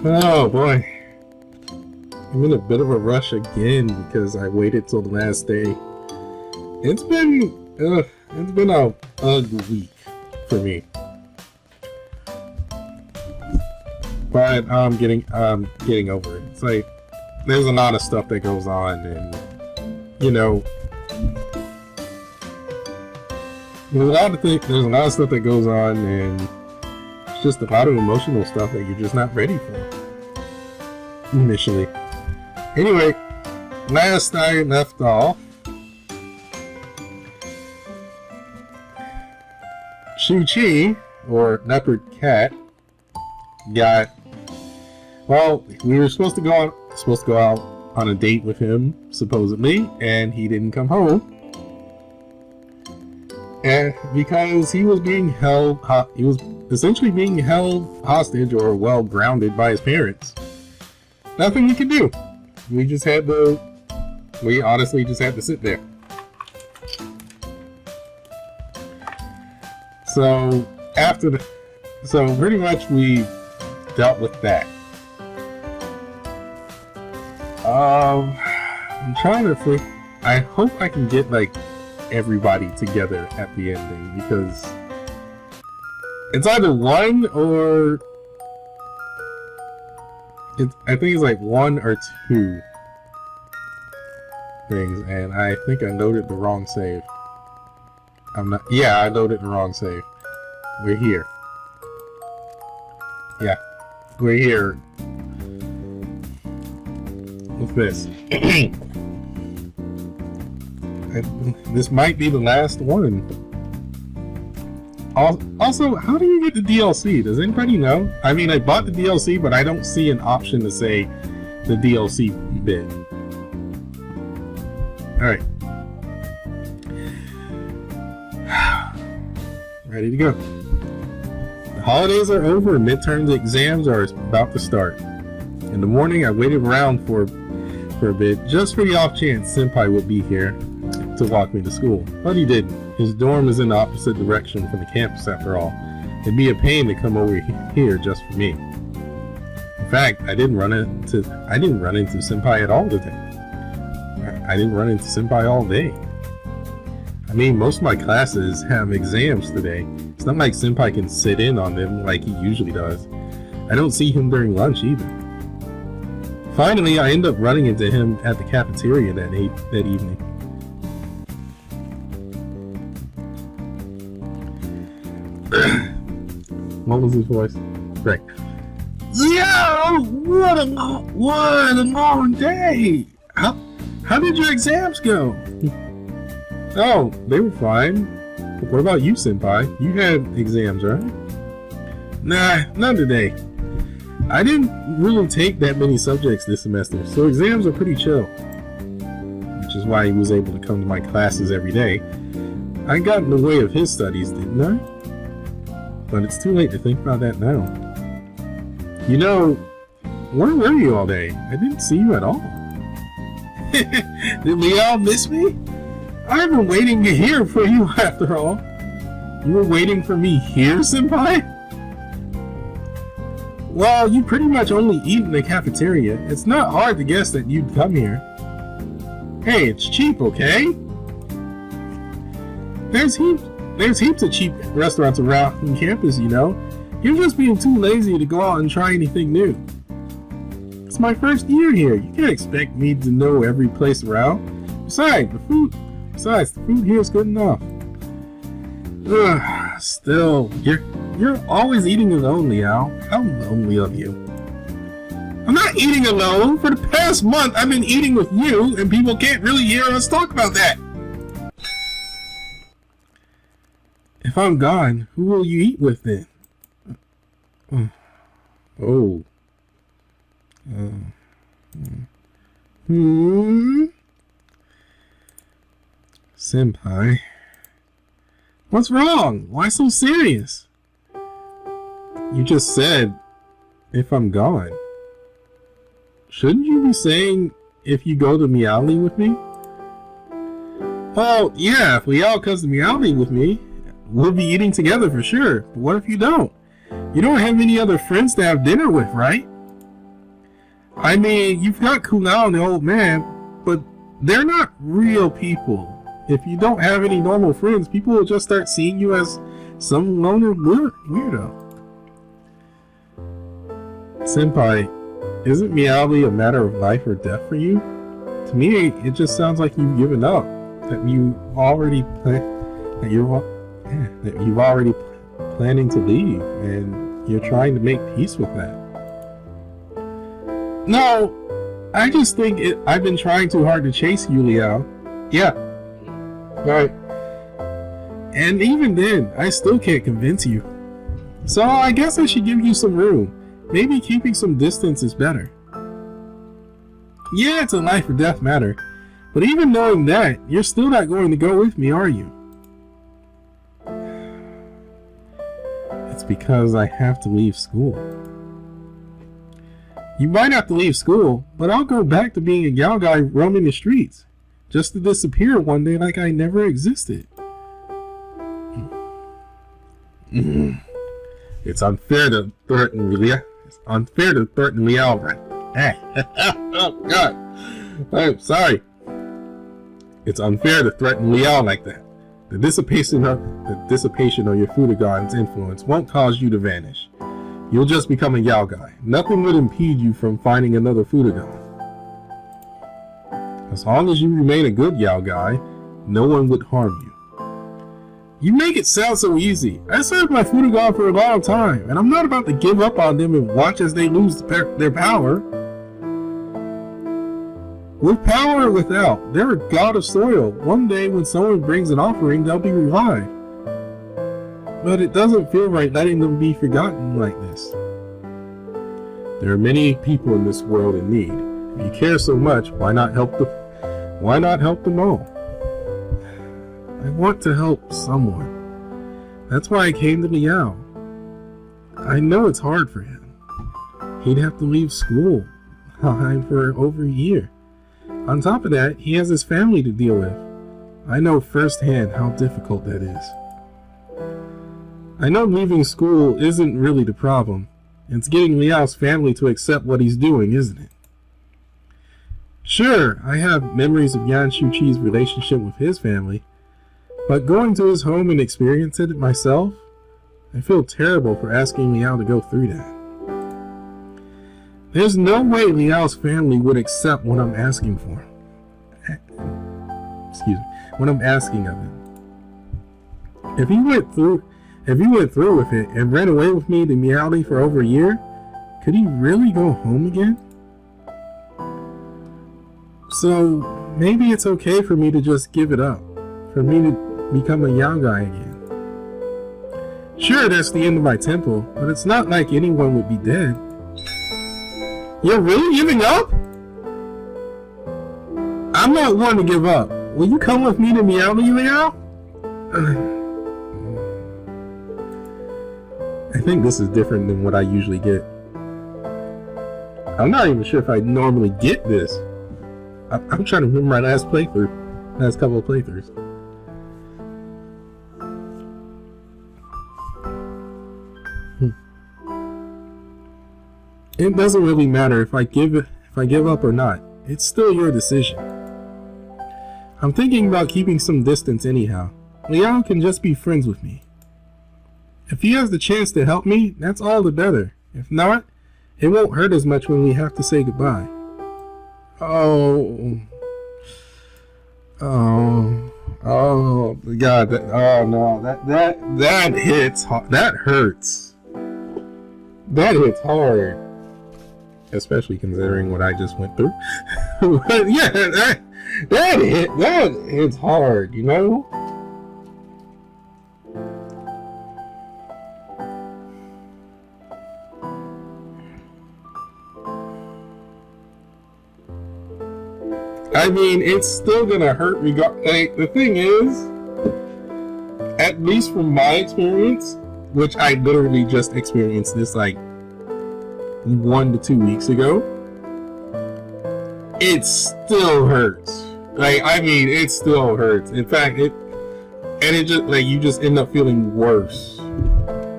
Oh boy. I'm in a bit of a rush again because I waited till the last day. It's been a ugly week for me. But I'm getting over it. It's like there's a lot of stuff that goes on, and you know, there's a lot of stuff that goes on, and it's just a lot of emotional stuff that you're just not ready for initially. Anyway, last I left off, Shu-Chi, or leopard cat, got, well, we were supposed to go out on a date with him, supposedly, and he didn't come home. And because he was being held, he was essentially being held hostage, or well, grounded by his parents. Nothing we could do. We honestly just had to sit there. So pretty much we dealt with that. I'm trying to think. I hope I can get like everybody together at the ending, because it's either one or I think it's like one or two things, and I think I loaded the wrong save. I loaded the wrong save. We're here. Yeah, we're here. What's this? This might be the last one. Also, how do you get the DLC? Does anybody know? I mean, I bought the DLC, but I don't see an option to say the DLC bit. Alright. Ready to go. The holidays are over and midterm exams are about to start. In the morning, I waited around for a bit, just for the off chance Senpai would be here to walk me to school. But he didn't. His dorm is in the opposite direction from the campus after all. It'd be a pain to come over here just for me. In fact, I didn't run into Senpai at all today. I didn't run into Senpai all day. I mean, most of my classes have exams today. It's not like Senpai can sit in on them like he usually does. I don't see him during lunch either. Finally, I end up running into him at the cafeteria that evening. What was his voice? Right. Yo! What a long day! How did your exams go? Oh, they were fine. What about you, Senpai? You had exams, right? Nah, none today. I didn't really take that many subjects this semester, so exams are pretty chill. Which is why he was able to come to my classes every day. I got in the way of his studies, didn't I? But it's too late to think about that now. You know, where were you all day? I didn't see you at all. Did we all miss me? I've been waiting to hear for you after all. You were waiting for me here, Senpai? Well, you pretty much only eat in the cafeteria. It's not hard to guess that you'd come here. Hey, it's cheap, okay? There's heaps of cheap restaurants around campus, you know. You're just being too lazy to go out and try anything new. It's my first year here. You can't expect me to know every place around. Besides, the food here is good enough. Ugh, still, you're always eating alone, Liao. How lonely of you. I'm not eating alone. For the past month, I've been eating with you, and people can't really hear us talk about that. If I'm gone, who will you eat with then? Oh. Senpai. What's wrong? Why so serious? You just said, if I'm gone. Shouldn't you be saying, if you go to Meowly with me? Oh, yeah, if Liao comes to Meowly with me, we'll be eating together for sure. But what if you don't? You don't have any other friends to have dinner with, right? I mean, you've got Kunal and the old man, but they're not real people. If you don't have any normal friends, people will just start seeing you as some loner weirdo. Senpai, isn't Meowly a matter of life or death for you? To me, it just sounds like you've given up. That you've already planning to leave, and you're trying to make peace with that. No, I just think I've been trying too hard to chase you, Liao. Yeah. Right. And even then, I still can't convince you. So I guess I should give you some room. Maybe keeping some distance is better. Yeah, it's a life or death matter. But even knowing that, you're still not going to go with me, are you? It's because I have to leave school. You might have to leave school, but I'll go back to being a Yao guy roaming the streets. Just to disappear one day like I never existed. It's unfair to threaten Liao. It's unfair to threaten Liao. Oh God, I'm sorry. It's unfair to threaten Liao like that. The dissipation of your Fudogan's influence won't cause you to vanish. You'll just become a Yao guy. Nothing would impede you from finding another Fudogan. As long as you remain a good Yao guy, no one would harm you. You make it sound so easy. I served my Fudogan for a long time, and I'm not about to give up on them and watch as they lose their power. With power or without, they're a god of soil. One day when someone brings an offering, they'll be revived. But it doesn't feel right letting them be forgotten like this. There are many people in this world in need. If you care so much, why not help them all? I want to help someone. That's why I came to Liao. I know it's hard for him. He'd have to leave school for over a year. On top of that, he has his family to deal with. I know firsthand how difficult that is. I know leaving school isn't really the problem. It's getting Liao's family to accept what he's doing, isn't it? Sure, I have memories of Yan Shu-Chi's relationship with his family, but going to his home and experiencing it myself, I feel terrible for asking Liao to go through that. There's no way Liao's family would accept what I'm asking for. What I'm asking of him. If he went through with it and ran away with me to Meowly for over a year, could he really go home again? So maybe it's okay for me to just give it up, for me to become a Yao guy again. Sure, that's the end of my temple, but it's not like anyone would be dead. You're really giving up? I'm not one to give up. Will you come with me to Meowly, Liao? I think this is different than what I usually get. I'm not even sure if I normally get this. I'm trying to remember my last couple of playthroughs. It doesn't really matter if I give up or not. It's still your decision. I'm thinking about keeping some distance anyhow. Liao can just be friends with me. If he has the chance to help me, that's all the better. If not, it won't hurt as much when we have to say goodbye. Oh God! That hits. That hurts. That hits hard, especially considering what I just went through. But yeah, that hits hard. You know. I mean, it's still gonna hurt the thing is, at least from my experience, which I literally just experienced this like 1 to 2 weeks ago, it still hurts. Like, I mean, it still hurts. In fact, it just like you just end up feeling worse.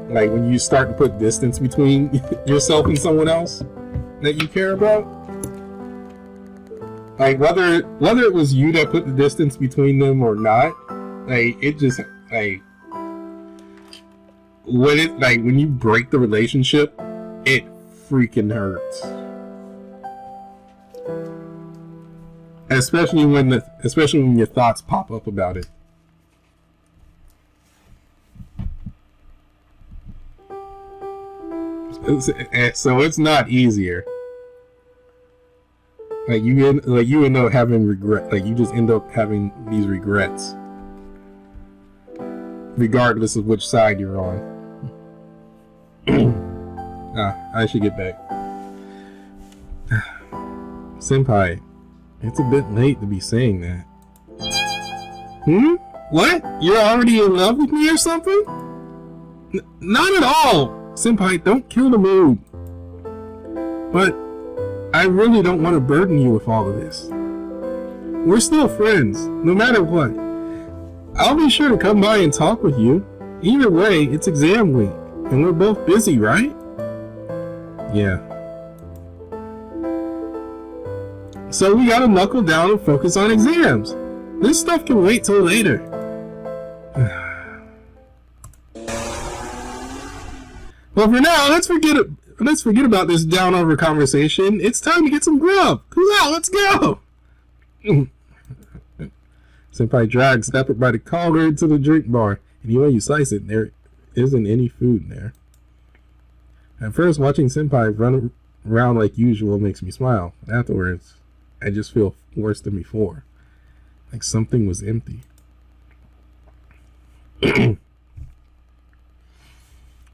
Like when you start to put distance between yourself and someone else that you care about. Like whether it was you that put the distance between them or not, like it just like when you break the relationship, it freaking hurts. Especially when your thoughts pop up about it. So it's not easier. Like you end up having regret. Like you just end up having these regrets, regardless of which side you're on. I should get back. Senpai, it's a bit late to be saying that. What? You're already in love with me or something? Not at all! Senpai, don't kill the mood. But I really don't want to burden you with all of this. We're still friends, no matter what. I'll be sure to come by and talk with you. Either way, it's exam week, and we're both busy, right? Yeah. So we gotta knuckle down and focus on exams. This stuff can wait till later. Well, for now, let's forget about this down-over conversation. It's time to get some grub. Cool out, let's go! Senpai drags Leopard by the collar to the drink bar. Any way you slice it, there isn't any food in there. At first, watching Senpai run around like usual makes me smile. Afterwards, I just feel worse than before. Like something was empty.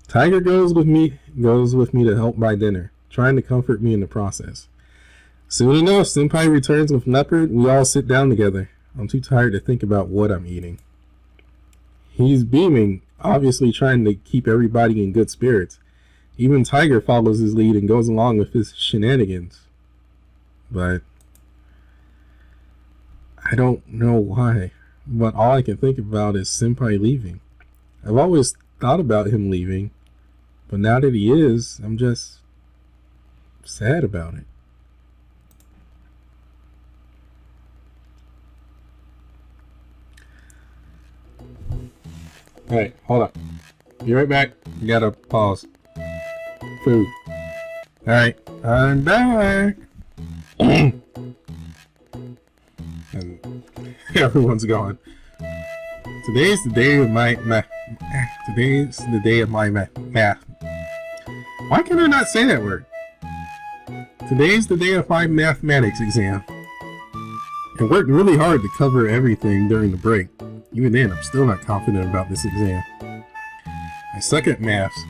Tiger goes with me to help buy dinner, trying to comfort me in the process. Soon enough, Senpai returns with Leopard. We all sit down together. I'm too tired to think about what I'm eating. He's beaming, obviously trying to keep everybody in good spirits. Even Tiger follows his lead and goes along with his shenanigans. But I don't know why. But all I can think about is Senpai leaving. I've always thought about him leaving. But now that he is, I'm just sad about it. Alright, hold on. Be right back. You gotta pause. Food. Alright, I'm back. And everyone's gone. Today's the day of my math. Why can I not say that word? Today's the day of my mathematics exam. I worked really hard to cover everything during the break. Even then, I'm still not confident about this exam. I suck at maths,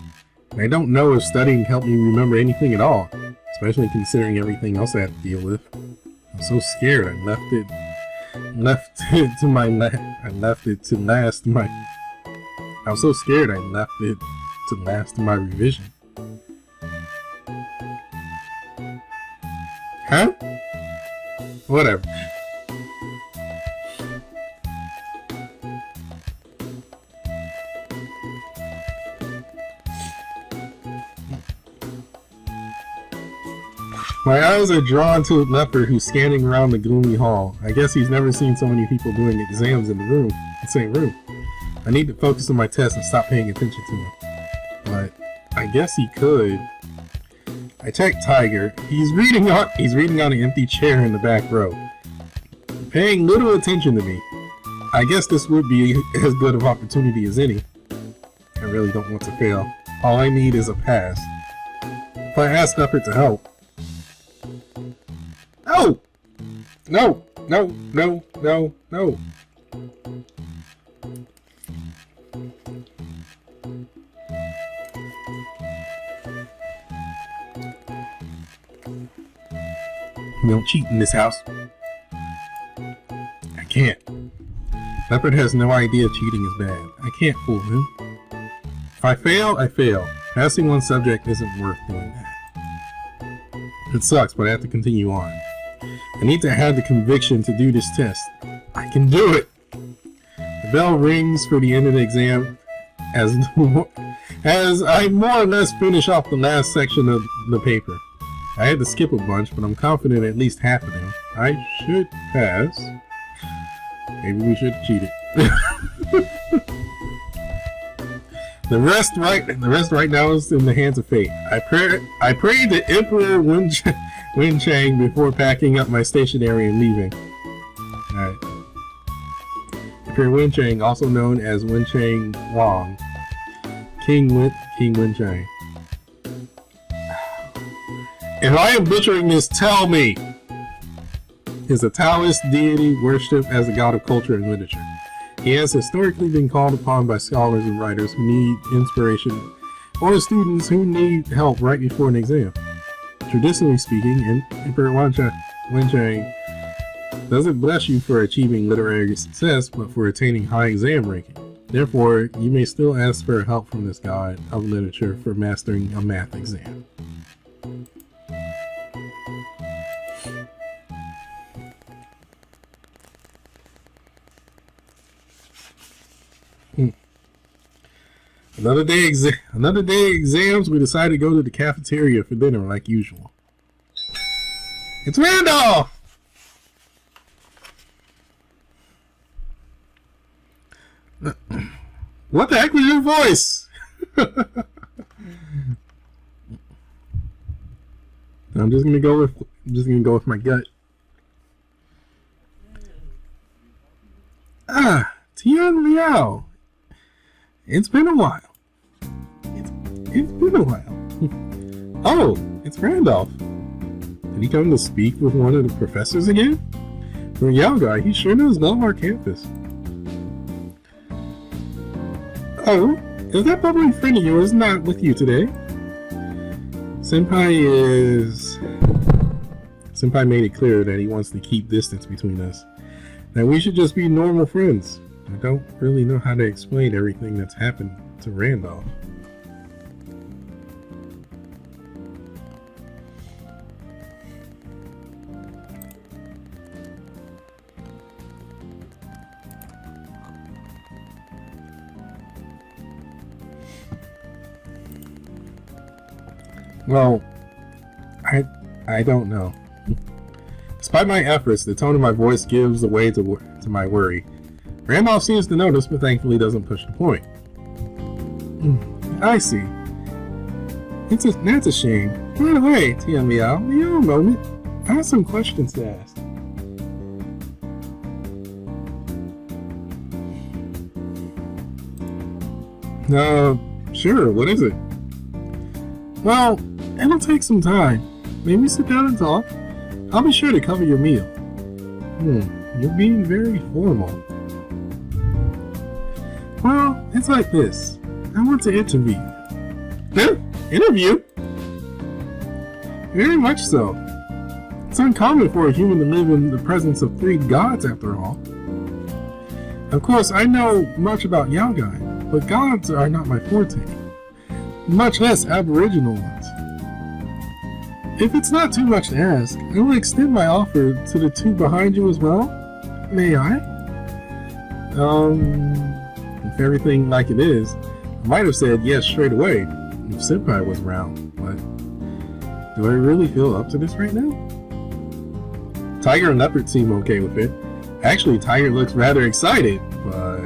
and I don't know if studying helped me remember anything at all, especially considering everything else I had to deal with. I'm so scared I left it to last my revision. Huh? Whatever. My eyes are drawn to a Leopard who's scanning around the gloomy hall. I guess he's never seen so many people doing exams in the same room. I need to focus on my test and stop paying attention to him. But I guess he could. I checked Tiger. He's reading on an empty chair in the back row, paying little attention to me. I guess this would be as good of opportunity as any. I really don't want to fail. All I need is a pass. If I ask Leopard to help. No! No! No! No! No! No! We don't cheat in this house. I can't. Leopard has no idea cheating is bad. I can't fool him. If I fail, I fail. Passing one subject isn't worth doing that. It sucks, but I have to continue on. I need to have the conviction to do this test. I can do it! The bell rings for the end of the exam as I more or less finish off the last section of the paper. I had to skip a bunch, but I'm confident at least half of them. I should pass. Maybe we should cheat it. The rest right now is in the hands of fate. I prayed to Emperor Wen Chang before packing up my stationery and leaving. Alright. Emperor Wen Chang, also known as Wen Chang Wang. King Wen Chang. If I am butchering this, tell me! Is a Taoist deity worshipped as a god of culture and literature. He has historically been called upon by scholars and writers who need inspiration, or students who need help right before an exam. Traditionally speaking, Emperor Wen Chang doesn't bless you for achieving literary success, but for attaining high exam ranking. Therefore, you may still ask for help from this god of literature for mastering a math exam. Another day exams, we decided to go to the cafeteria for dinner like usual. It's Randolph! What the heck was your voice? I'm just gonna go with my gut. Ah, Tian Liao. It's been a while. It's been a while. Oh, it's Randolph. Did he come to speak with one of the professors again? For a Yao guy, he sure knows all of our campus. Oh, is that bubbly friend of yours not with you today? Senpai made it clear that he wants to keep distance between us. That we should just be normal friends. I don't really know how to explain everything that's happened to Randolph. Well, I don't know. Despite my efforts, the tone of my voice gives away to my worry. Randolph seems to notice, but thankfully doesn't push the point. I see. That's a shame. By the way, Tian Liao, a moment. I have some questions to ask. Sure, what is it? Well, it'll take some time. Maybe sit down and talk. I'll be sure to cover your meal. You're being very formal. Well, it's like this. I want to interview you. Huh? Interview? Very much so. It's uncommon for a human to live in the presence of 3 gods, after all. Of course, I know much about Yaogai, but gods are not my forte. Much less aboriginal ones. If it's not too much to ask, I will extend my offer to the 2 behind you as well. May I? If everything like it is, I might have said yes straight away if Senpai was around, but do I really feel up to this right now? Tiger and Leopard seem okay with it. Actually, Tiger looks rather excited, but...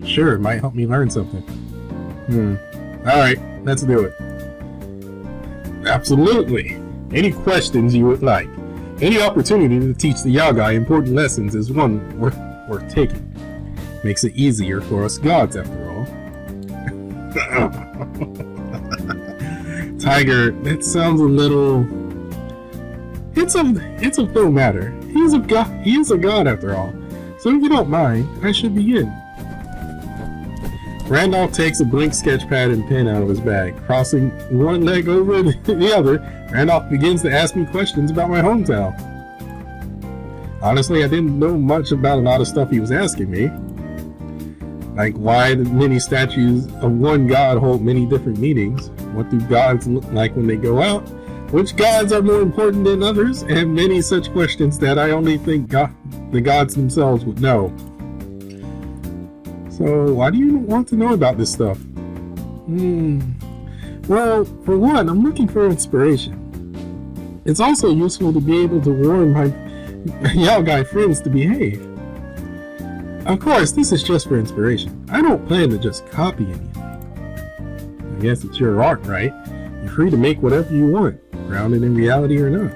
Sure, it might help me learn something. Alright, let's do it. Absolutely. Any questions you would like. Any opportunity to teach the Yaogai important lessons is one worth taking. Makes it easier for us gods, after all. Tiger, that sounds a little... It's of no matter. He is a god after all. So if you don't mind, I should begin. Randolph takes a blank sketch pad and pen out of his bag. Crossing one leg over the other, Randolph begins to ask me questions about my hometown. Honestly, I didn't know much about a lot of stuff he was asking me. Like why the many statues of one god hold many different meanings. What do gods look like when they go out? Which gods are more important than others? And many such questions that I only think the gods themselves would know. So, why do you want to know about this stuff? Well, for one, I'm looking for inspiration. It's also useful to be able to warn my Yaogai friends to behave. Of course, this is just for inspiration. I don't plan to just copy anything. I guess it's your art, right? You're free to make whatever you want, grounded in reality or not.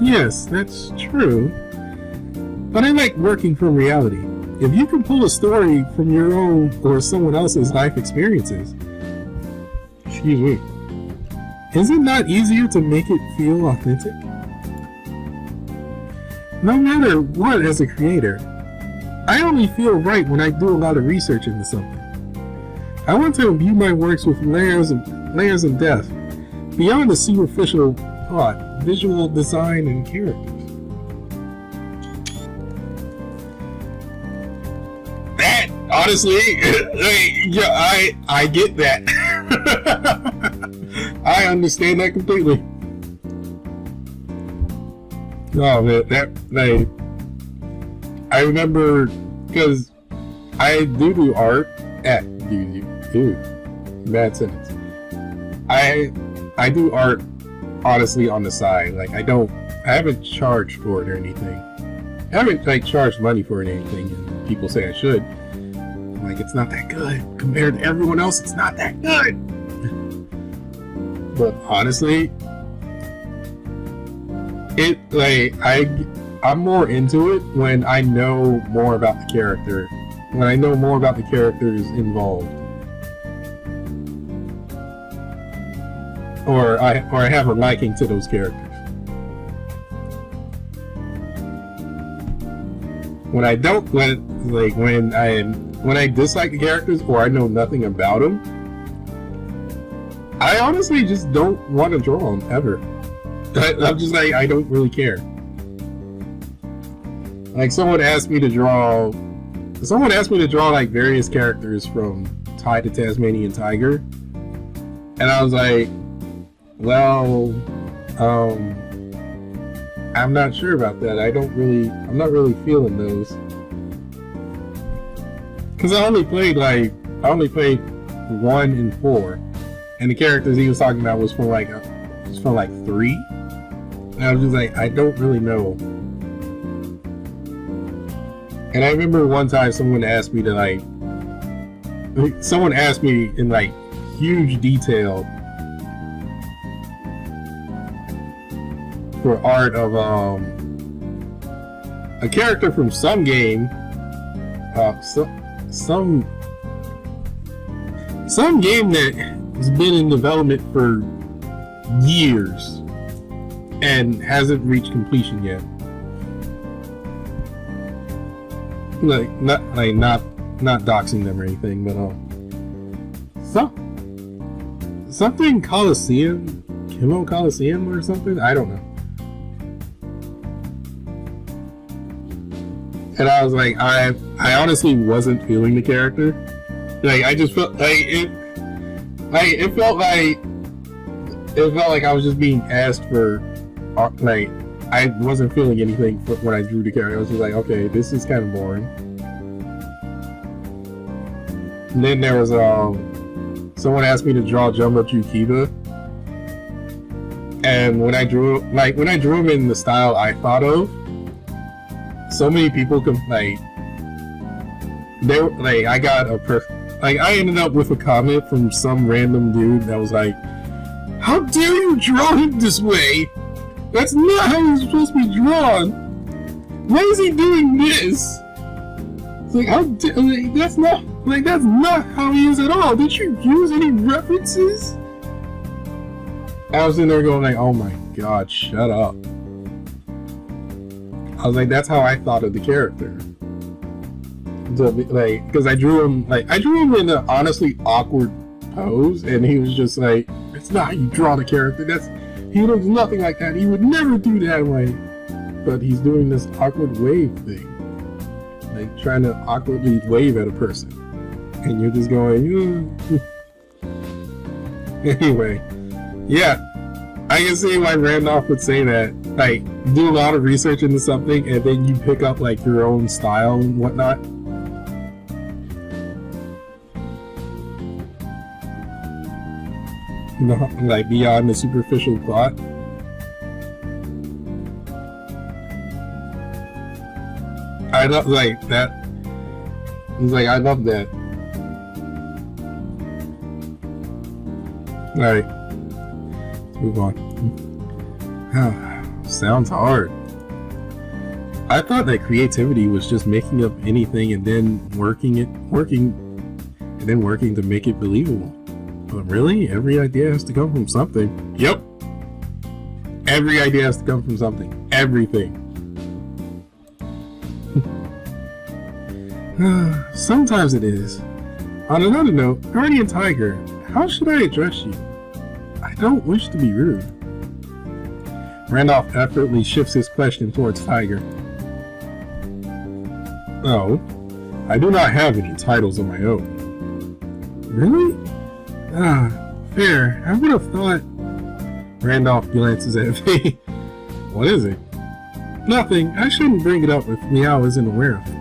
Yes, that's true. But I like working from reality. If you can pull a story from your own or someone else's life experiences, excuse me, is it not easier to make it feel authentic? No matter what, as a creator, I only feel right when I do a lot of research into something. I want to imbue my works with layers of depth, beyond the superficial plot, visual design, and characters. That, honestly, yeah, I get that. I understand that completely. Oh man, I remember, because I do art at bad sentence. I do art honestly on the side. Like I haven't charged for it or anything. I haven't charged money for it or anything, and people say I should. I'm like, it's not that good compared to everyone else. It's not that good. But honestly, I'm more into it when I know more about the character. When I know more about the characters involved. Or I have a liking to those characters. When I dislike the characters or I know nothing about them, I honestly just don't want to draw them ever. I'm just like, I don't really care. Like someone asked me to draw like various characters from Ty the Tasmanian Tiger, and I was like, well, I'm not sure about that. I'm not really feeling those, because I only played 1 and 4, and the characters he was talking about was from like 3, and I was just like, I don't really know. And I remember one time someone asked me in like huge detail for art of a character from some game, some game that has been in development for years and hasn't reached completion yet. Not doxing them or anything, but something Coliseum, Kimo Coliseum or something. I don't know. And I was like, I honestly wasn't feeling the character. Like I just felt like it felt like I was just being asked for like. I wasn't feeling anything when I drew the character. I was just like, okay, this is kind of boring. And then there was someone asked me to draw Jumbo Kiba, and when I drew him in the style I thought of, so many people I ended up with a comment from some random dude that was like, "How dare you draw him this way? That's not how he's supposed to be drawn. Why is he doing this?" It's like, that's not how he is at all. Did you use any references? I was in there going like, oh my god, shut up. I was like, that's how I thought of the character. Because I drew him in an honestly awkward pose, and he was just like, it's not how you draw the character. He looks nothing like that. He would never do that way. But he's doing this awkward wave thing. Like trying to awkwardly wave at a person. And you're just going, Anyway. Yeah. I can see why Randolph would say that. Like, do a lot of research into something and then you pick up like your own style and whatnot. You know, like beyond the superficial plot. I love like that. He's like, I love that. Alright. Let's move on. Sounds hard. I thought that creativity was just making up anything and then working to make it believable. But really, every idea has to come from something. Yep. Every idea has to come from something. Everything. Sometimes it is. On another note, Guardian Tiger, how should I address you? I don't wish to be rude. Randolph effortlessly shifts his question towards Tiger. Oh, I do not have any titles of my own. Really? Fair. I would have thought... Randolph glances at me. What is it? Nothing. I shouldn't bring it up if Meow isn't aware of it.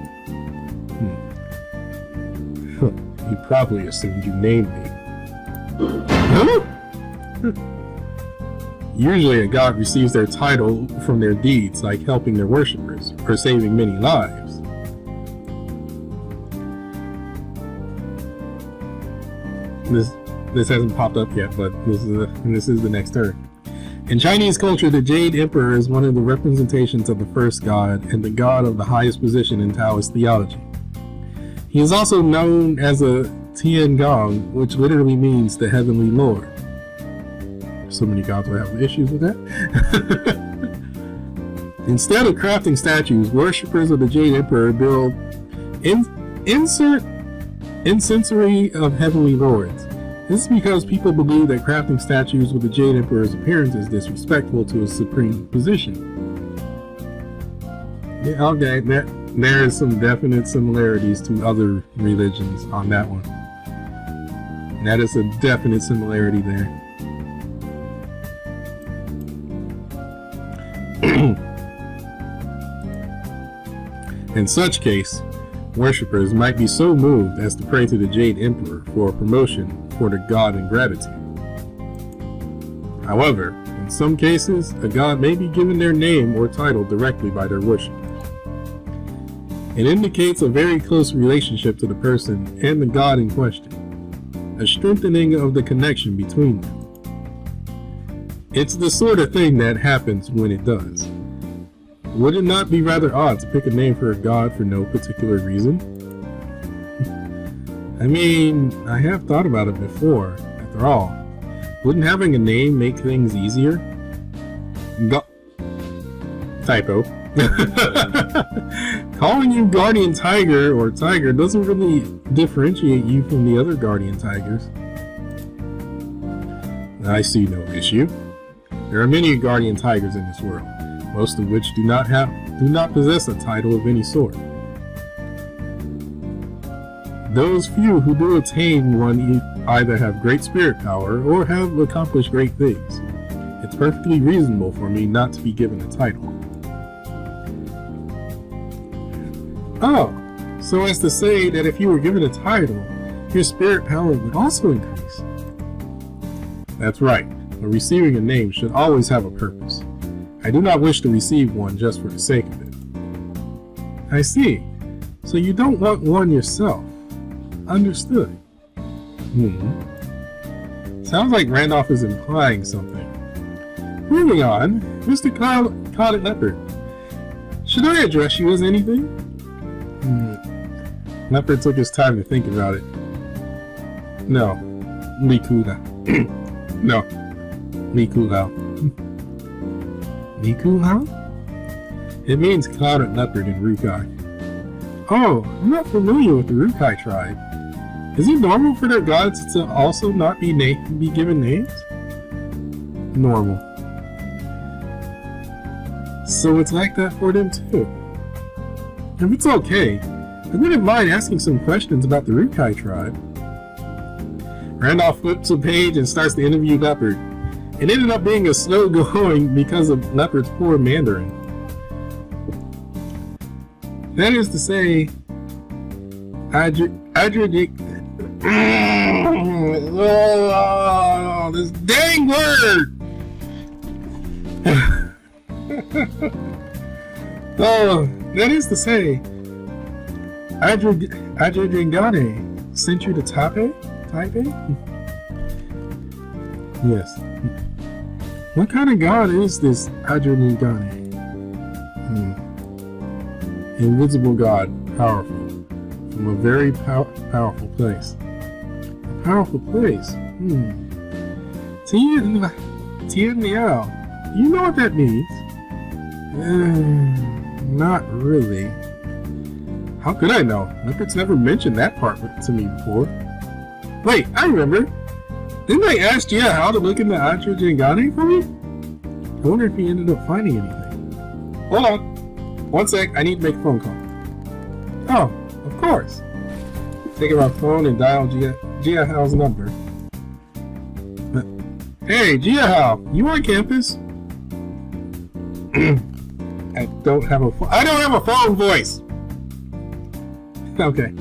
He probably assumed you named me. Huh? Usually a god receives their title from their deeds, like helping their worshippers, or saving many lives. This hasn't popped up yet, but this is the next turn. In Chinese culture, the Jade Emperor is one of the representations of the first god and the god of the highest position in Taoist theology. He is also known as a Tian Gong, which literally means the Heavenly Lord. So many gods will have issues with that. Instead of crafting statues, worshippers of the Jade Emperor build incensory of Heavenly Lords. This is because people believe that crafting statues with the Jade Emperor's appearance is disrespectful to his supreme position. Yeah, okay, there is some definite similarities to other religions on that one. That is a definite similarity there. In such case, worshippers might be so moved as to pray to the Jade Emperor for a promotion for the god in gratitude. However, in some cases, a god may be given their name or title directly by their worshippers. It indicates a very close relationship to the person and the god in question, a strengthening of the connection between them. It's the sort of thing that happens when it does. Would it not be rather odd to pick a name for a god for no particular reason? I mean, I have thought about it before. After all, wouldn't having a name make things easier? Typo. Calling you Guardian Tiger or Tiger doesn't really differentiate you from the other Guardian Tigers. I see no issue. There are many Guardian Tigers in this world, most of which do not possess a title of any sort. Those few who do attain one either have great spirit power or have accomplished great things. It's perfectly reasonable for me not to be given a title. Oh, so as to say that if you were given a title, your spirit power would also increase. That's right, but receiving a name should always have a purpose. I do not wish to receive one just for the sake of it. I see. So you don't want one yourself. Understood. Sounds like Randolph is implying something. Moving on, Mr. Clouded Leopard. Should I address you as anything? Leopard took his time to think about it. No. Likula. No. Likulao. Likulao? It means Clouded Leopard in Rukai. Oh, I'm not familiar with the Rukai tribe. Is it normal for their gods to also not be given names? Normal. So it's like that for them too. If it's okay, I wouldn't mind asking some questions about the Rukai tribe. Randolph flips a page and starts to interview Leopard. It ended up being a slow going because of Leopard's poor Mandarin. That is to say, this dang word! That is to say, Adrigane sent you to Taipei? Yes. What kind of god is this Adrigane? Invisible god, powerful, from a very powerful place. A powerful place? Tian Liao. You know what that means? Not really. How could I know? Leopard's never mentioned that part to me before. Wait, I remember. Didn't I ask Jia how to look into Atra Jingane for me? I wonder if he ended up finding anything. Hold on. One sec, I need to make a phone call. Oh, of course. Take out my phone and dial Jia Hao's number. Hey, Jia Hao, you on campus? I don't have a phone voice. Okay.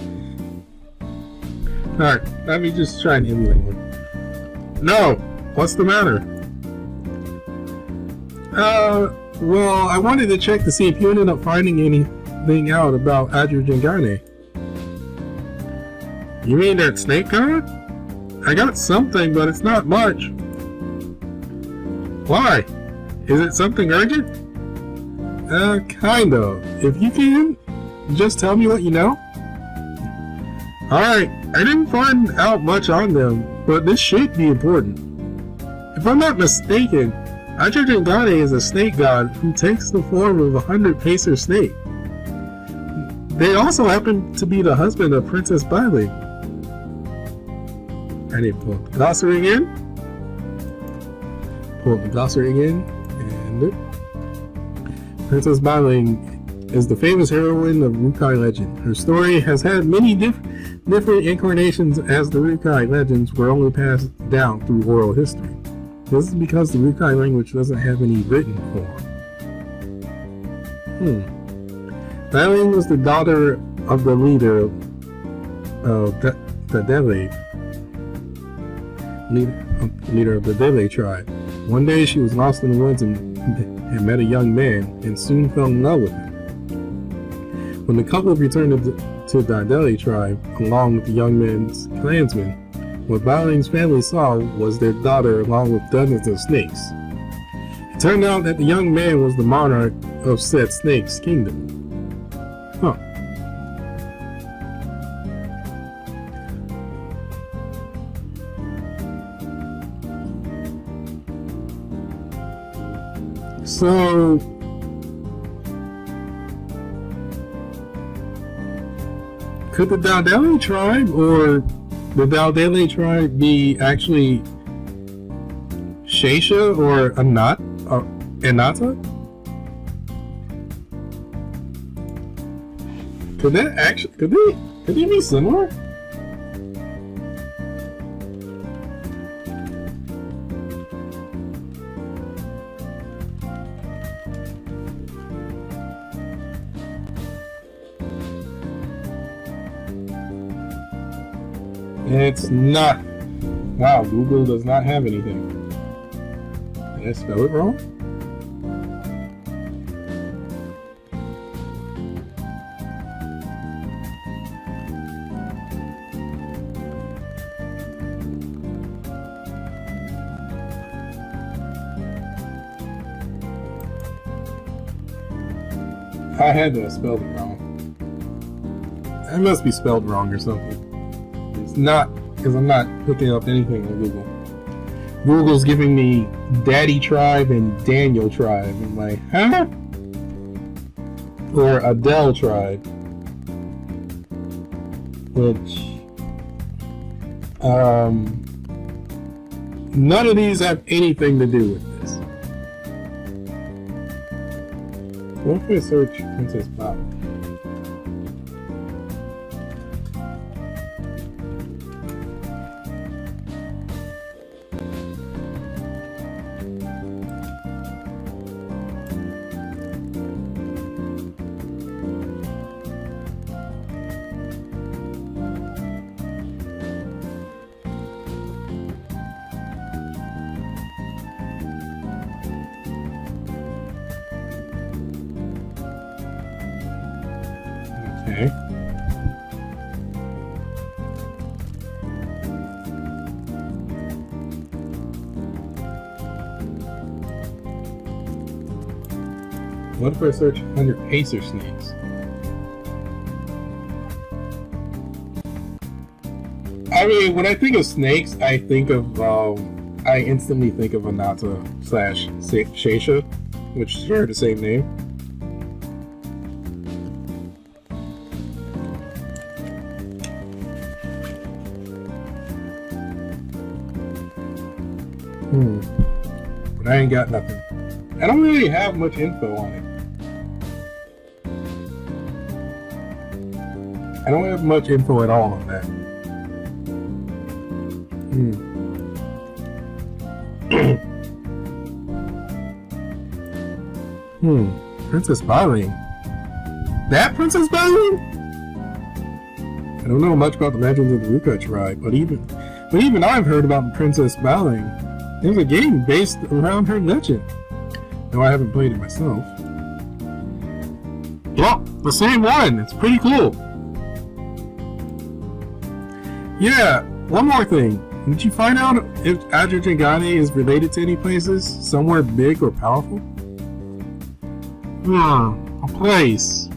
Alright, let me just try and emulate one. No, what's the matter? Well, I wanted to check to see if you ended up finding anything out about Adra Jingane. You mean that snake god? I got something, but it's not much. Why? Is it something urgent? Kind of. If you can, just tell me what you know. Alright, I didn't find out much on them, but this should be important. If I'm not mistaken, Adra Jingane is a snake god who takes the form of a 100-pacer snake. They also happen to be the husband of Princess Bailing. I need to pull up the glossary again. And Princess Bailing is the famous heroine of Rukai legend. Her story has had many different incarnations as the Rukai legends were only passed down through oral history. This is because the Rukai language doesn't have any written form. Bailing was the daughter of the leader of the Dele. Leader of the Dele tribe. One day she was lost in the woods and met a young man and soon fell in love with him. When the couple returned to the Dele tribe along with the young man's clansmen, what Bailing's family saw was their daughter along with dozens of snakes. It turned out that the young man was the monarch of said snake's kingdom. Huh. So, could the Daldele tribe or the Daldele tribe be actually Sheisha or Anata? Could they be similar? It's not. Wow, Google does not have anything. Did I spell it wrong? I had to have spelled it wrong. It must be spelled wrong or something. It's not, because I'm not picking up anything on Google. Google's giving me Daddy Tribe and Daniel Tribe. I'm like, huh? Or Adele Tribe. Which, none of these have anything to do with this. What if I search Princess Pop? Okay. What if I search 100 pacer snakes? I mean, when I think of snakes, I instantly think of Anata / Sheisha, which share the same name. But I ain't got nothing. I don't really have much info on it. I don't have much info at all on that. Princess Bailing. That Princess Bailing? I don't know much about the legends of the Rukai tribe, but even I've heard about the Princess Bailing. There's a game based around her legend. Though I haven't played it myself. Yep, the same one. It's pretty cool. Yeah, one more thing. Did you find out if Ajujigane is related to any places? Somewhere big or powerful? A place.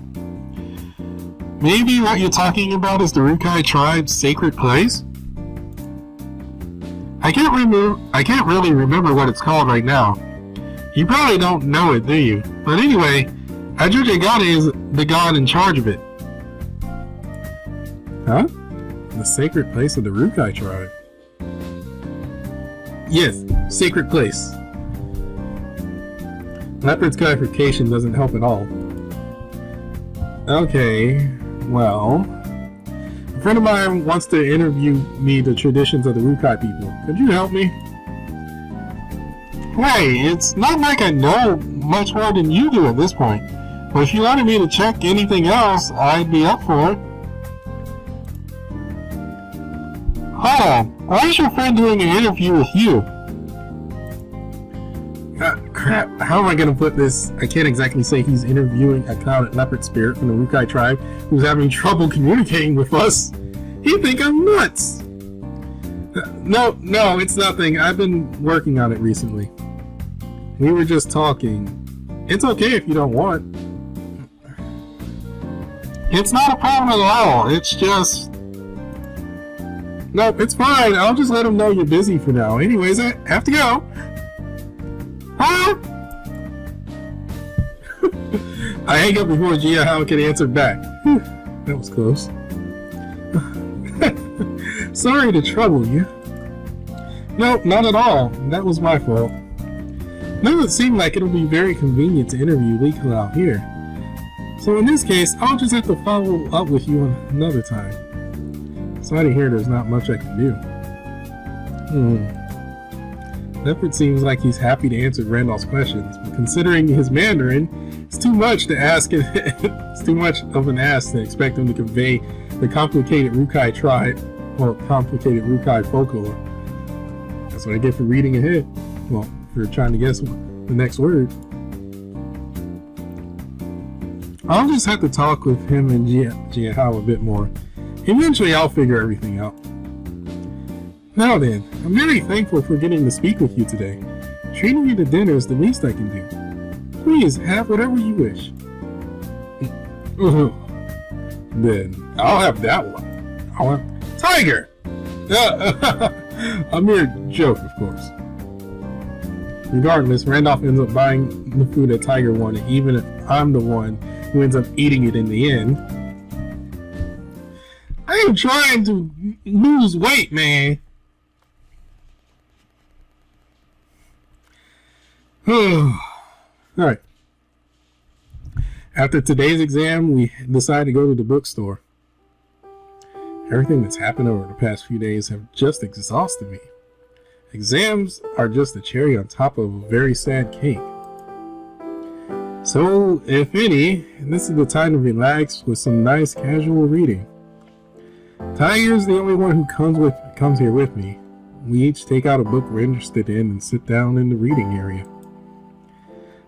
Maybe what you're talking about is the Rukai tribe's sacred place? I can't really remember what it's called right now. You probably don't know it, do you? But anyway, Ajujigane is the god in charge of it. Huh? The sacred place of the Rukai tribe. Yes, sacred place. Leopard's clarification doesn't help at all. Okay, well, a friend of mine wants to interview me the traditions of the Rukai people. Could you help me? Hey, it's not like I know much more than you do at this point. But if you wanted me to check anything else, I'd be up for it. Hold on, why is your friend doing an interview with you? Crap, how am I gonna put this? I can't exactly say he's interviewing a clouded leopard spirit from the Rukai tribe who's having trouble communicating with us. He'd think I'm nuts! No, it's nothing. I've been working on it recently. We were just talking. It's okay if you don't want. It's not a problem at all. It's just... Nope, it's fine. I'll just let him know you're busy for now. Anyways, I have to go. Huh? I hang up before Jiahao can answer back. That was close. Sorry to trouble you. Nope, not at all. That was my fault. Doesn't seem like it'll be very convenient to interview Lee Kalau here. So in this case, I'll just have to follow up with you another time. Sorry to hear there's not much I can do. Leopard seems like he's happy to answer Randolph's questions, but considering his Mandarin, it's too much to ask. It's too much of an ask to expect him to convey the complicated Rukai tribe, or complicated Rukai folklore. That's what I get for reading ahead. Well, for trying to guess the next word. I'll just have to talk with him and Jiahao a bit more. Eventually, I'll figure everything out. Now then, I'm very thankful for getting to speak with you today. Treating you to dinner is the least I can do. Please, have whatever you wish. Then, I'll have that one. I'll have... Tiger! A mere joke, of course. Regardless, Randolph ends up buying the food that Tiger wanted, even if I'm the one who ends up eating it in the end. I am trying to lose weight, man. Alright. After today's exam, we decided to go to the bookstore. Everything that's happened over the past few days have just exhausted me. Exams are just the cherry on top of a very sad cake. So, if any, this is the time to relax with some nice casual reading. Tiger's the only one who comes here with me. We each take out a book we're interested in and sit down in the reading area.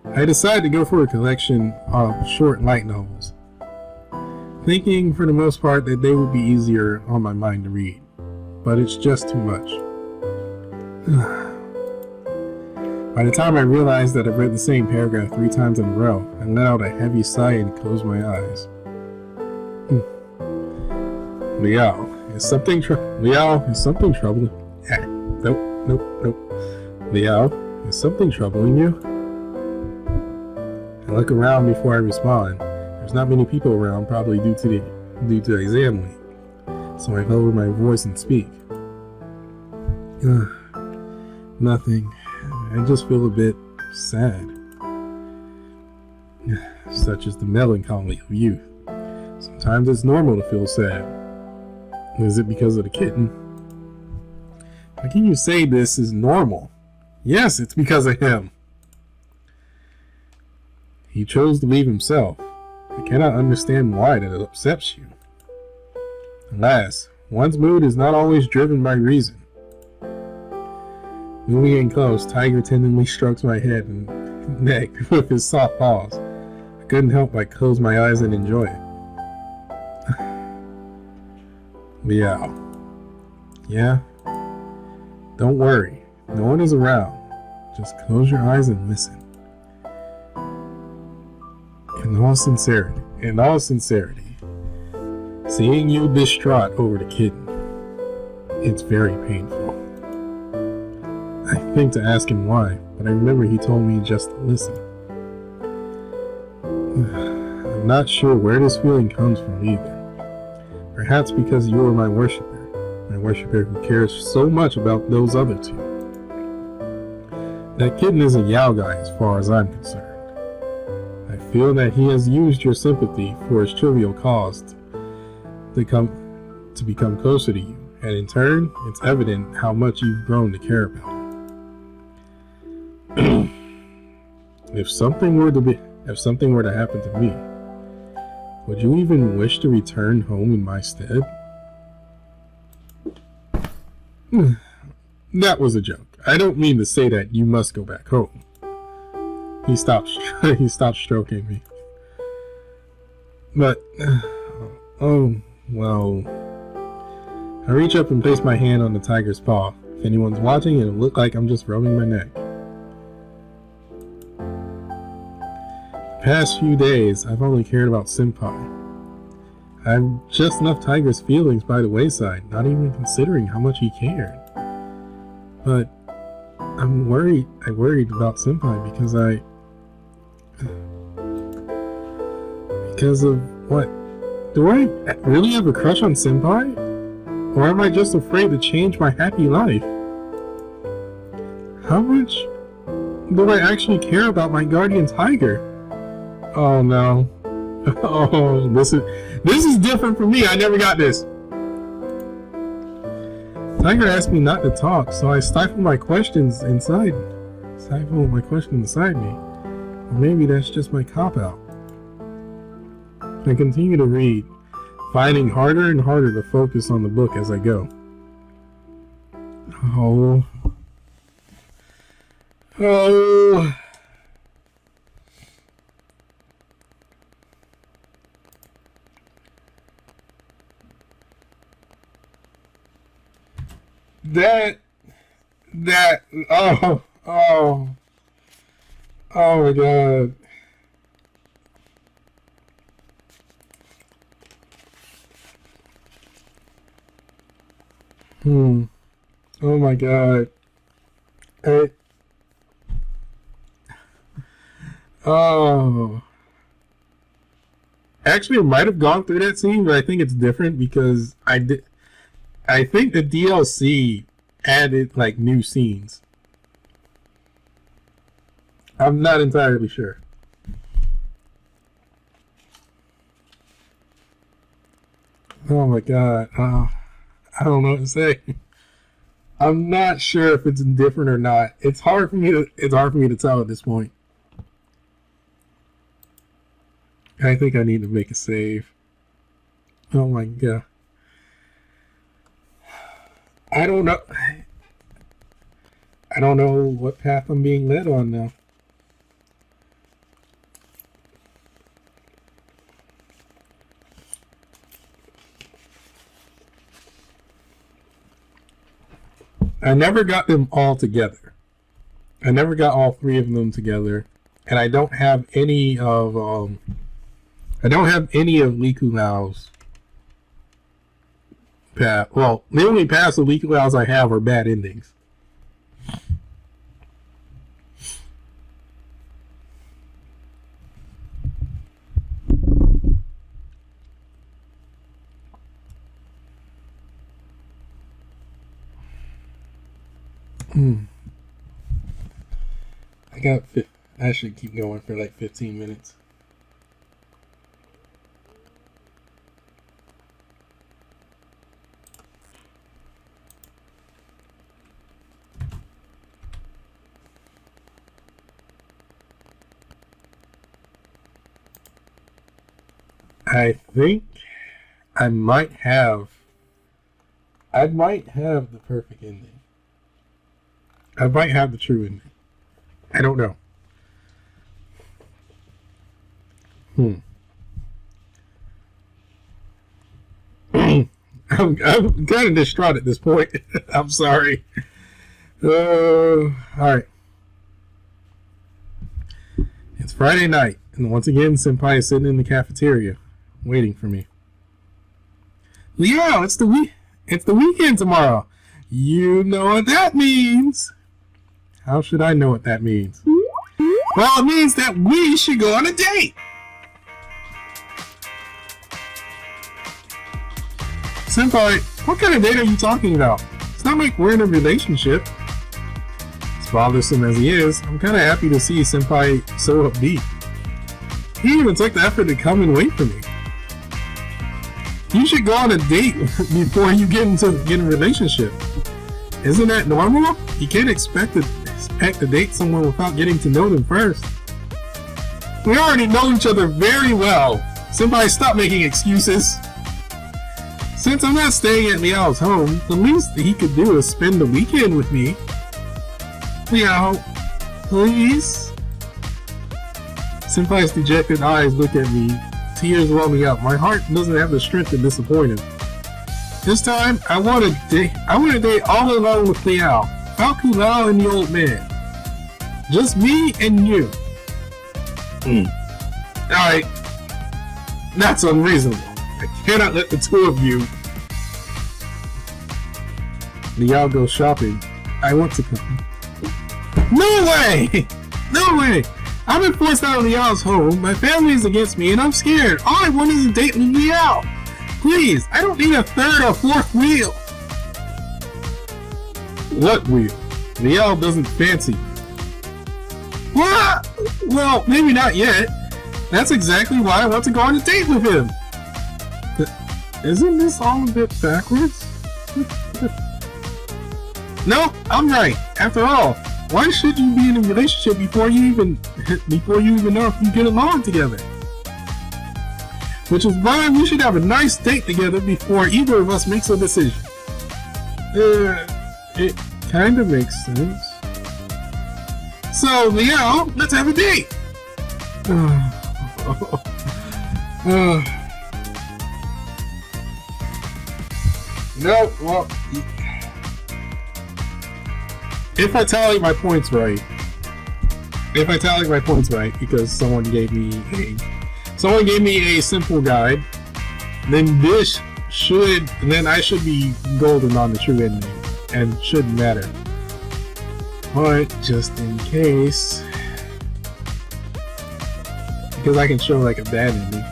I decided to go for a collection of short light novels. thinking for the most part that they would be easier on my mind to read, but it's just too much. By the time I realized that I've read the same paragraph 3 times in a row, I let out a heavy sigh and closed my eyes. Liao, is something troubling? Nope. Liao, is something troubling you? I look around before I respond. There's not many people around, probably due to exam week. So I lower my voice and speak. Nothing. I just feel a bit sad. Such is the melancholy of youth. Sometimes it's normal to feel sad. Is it because of the kitten? How can you say this is normal? Yes, it's because of him. He chose to leave himself. I cannot understand why that upsets you. Alas, one's mood is not always driven by reason. Moving in close, Tiger tenderly strokes my head and neck with his soft paws. I couldn't help but close my eyes and enjoy it. Liao. Yeah? Don't worry. No one is around. Just close your eyes and listen. In all sincerity, seeing you distraught over the kitten, it's very painful. I think to ask him why, but I remember he told me just to listen. I'm not sure where this feeling comes from either. Perhaps because you are my worshiper who cares so much about those other 2. That kitten is a Yao guy as far as I'm concerned. I feel that he has used your sympathy for his trivial cause to become closer to you, and in turn, it's evident how much you've grown to care about him. If something were to happen to me, would you even wish to return home in my stead? That was a joke. I don't mean to say that you must go back home. He stopped stroking me. But, oh, well. I reach up and place my hand on the tiger's paw. If anyone's watching, it'll look like I'm just rubbing my neck. The past few days, I've only cared about Senpai. I've just left Tiger's feelings by the wayside, not even considering how much he cared. But I worried about Senpai because of what? Do I really have a crush on Senpai? Or am I just afraid to change my happy life? How much do I actually care about my guardian tiger? Oh no. Oh, this is different from me. I never got this. Tiger asked me not to talk, so I stifled my questions inside me. Or maybe that's just my cop-out. I continue to read, finding harder and harder to focus on the book as I go. Oh. Oh my god. Oh my god. Oh. Actually, I might have gone through that scene, but I think it's different because I think the DLC added like new scenes. I'm not entirely sure. Oh my god. I don't know what to say. I'm not sure if it's different or not. It's hard for me to tell at this point. I think I need to make a save. Oh my god. I don't know what path I'm being led on now. I never got them all together. I never got all three of them together, and I don't have any of Liku Lao's path. Well, the only paths of Liku Lao's I have are bad endings. I should keep going for like 15 minutes. I think I might have the perfect ending. I might have the true ending. I don't know. I'm kind of distraught at this point. I'm sorry. All right. It's Friday night, and once again, Senpai is sitting in the cafeteria, waiting for me. Leo, it's the weekend tomorrow. You know what that means. How should I know what that means? Well, it means that we should go on a date. Senpai, what kind of date are you talking about? It's not like we're in a relationship. As bothersome as he is, I'm kind of happy to see Senpai so upbeat. He even took the effort to come and wait for me. You should go on a date before you get into a relationship. Isn't that normal? You can't expect to date someone without getting to know them first. We already know each other very well. Senpai, stop making excuses. Since I'm not staying at Liao's home, the least that he could do is spend the weekend with me. Liao, please? Senpai's dejected eyes look at me, tears welling up. My heart doesn't have the strength to disappoint him. This time, I want to date all alone with Liao, Falco Lao, and the old man. Just me and you. Alright. That's unreasonable. I cannot let the two of you. Liao goes shopping. I want to come. No way! No way! I've been forced out of Liao's home. My family is against me and I'm scared. All I want is a date with Liao. Please, I don't need a third or fourth wheel. What wheel? Liao doesn't fancy you. What? Well, maybe not yet. That's exactly why I want to go on a date with him. Isn't this all a bit backwards? No, I'm right. After all, why should you be in a relationship before you even know if you get along together? Which is why we should have a nice date together before either of us makes a decision. It kind of makes sense. So, Liao, let's have a date. No, well, if I tally my points right, because someone gave me a simple guide, then I should be golden on the true ending, and shouldn't matter. But just in case, because I can show like a bad ending,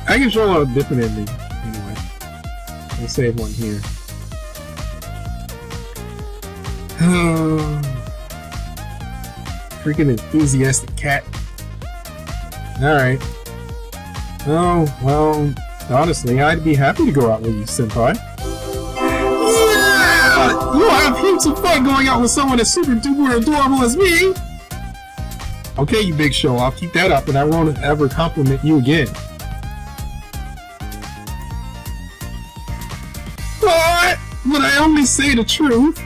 I can show a different ending. Anyway, I'll save one here. Freaking enthusiastic cat. Alright. Oh, well, honestly, I'd be happy to go out with you, Senpai. Yeah! You'll have heaps of fun going out with someone as super duper adorable as me! Okay, you big show off, keep that up and I won't ever compliment you again. What? But I only say the truth.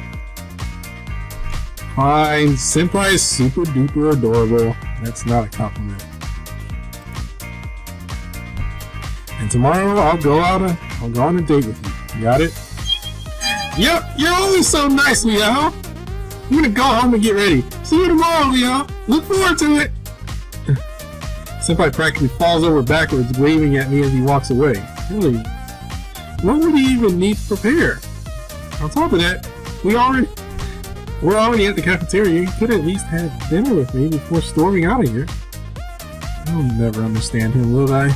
Fine, Senpai is super duper adorable. That's not a compliment. And tomorrow I'll go on a date with you. You got it? Yep, you're always so nice, Leo. I'm gonna go home and get ready. See you tomorrow, Leo. Look forward to it. Senpai practically falls over backwards, waving at me as he walks away. Really, what would he even need to prepare? On top of that, we're already at the cafeteria. You could at least have dinner with me before storming out of here. I'll never understand him, will I?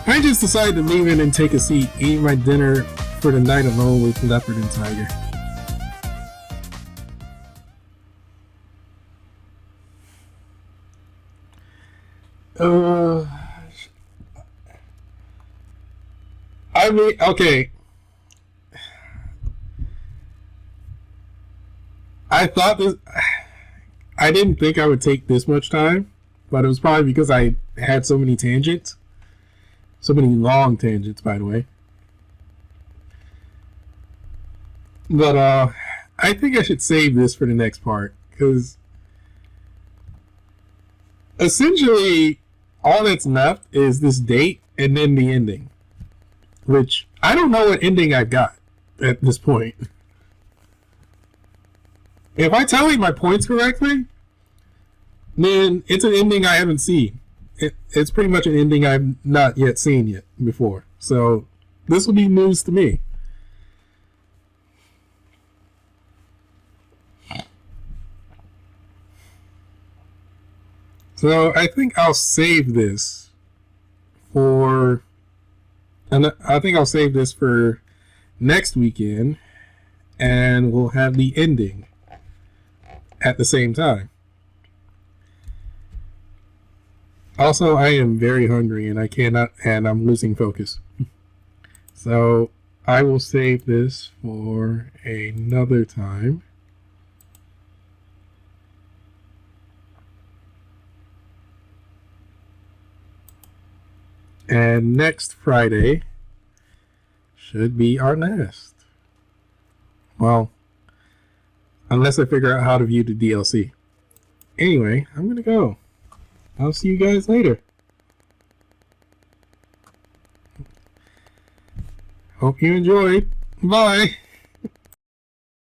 I just decided to leave in and take a seat, eat my dinner for the night alone with Leopard and Tiger. I mean, okay. I didn't think I would take this much time, but it was probably because I had so many tangents. So many long tangents, by the way. But, I think I should save this for the next part, because essentially all that's left is this date and then the ending. Which, I don't know what ending I've got at this point. If I tally my points correctly, then it's an ending I haven't seen. It's pretty much an ending I've not yet seen yet before. So, this will be news to me. So, I think I'll save this for... And I think I'll save this for next weekend, and we'll have the ending at the same time. Also, I am very hungry and I'm losing focus. So, I will save this for another time. And next Friday should be our last. Well, unless I figure out how to view the DLC. Anyway, I'm gonna go. I'll see you guys later. Hope you enjoyed. Bye.